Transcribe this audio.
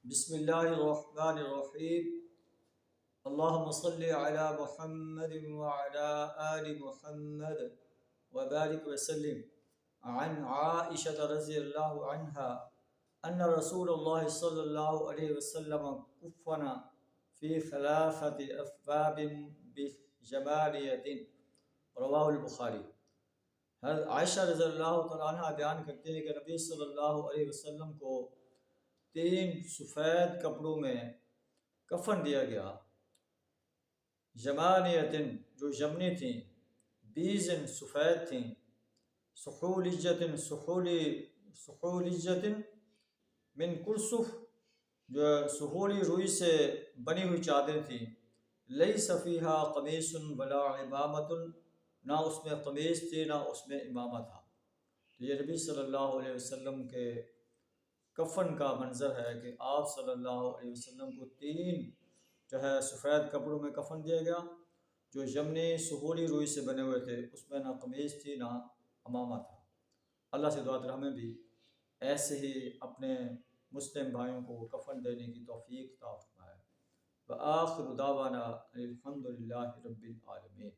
بسم اللہ الرحمن الرحیم اللہم صلی علی محمد وعلی آل محمد وبارک وسلم عن عائشہ رضی اللہ عنہا ان رسول اللہ صلی اللہ علیہ وسلم کفنا فی ثلاثت اثواب بجمالیت رواہ البخاری۔ حضرت عائشہ رضی اللہ تعالیٰ عنہ بیان کرتے ہیں کہ نبی صلی اللہ علیہ وسلم کو 3 سفید کپڑوں میں کفن دیا گیا، جمالیتن جو جمنی تھیں، بیزن سفید تھیں، سحولیجتن سحولیجتن من کرسف جو سہولی روئی سے بنی ہوئی چادر تھی، لیس فیہا قمیص ولا امامۃ نہ اس میں قمیص تھی نہ اس میں امامہ تھا۔ تو یہ نبی صلی اللہ علیہ وسلم کے کفن کا منظر ہے کہ آپ صلی اللہ علیہ وسلم کو 3 جو ہے سفید کپڑوں میں کفن دیا گیا جو یمنی سہولی روئی سے بنے ہوئے تھے، اس میں نہ قمیص تھی نہ امامہ تھا۔ اللہ سے دعا کریں ہمیں بھی ایسے ہی اپنے مسلم بھائیوں کو کفن دینے کی توفیق عطا فرمائے۔ وآخر دعوانا الحمد للہ رب العالمین۔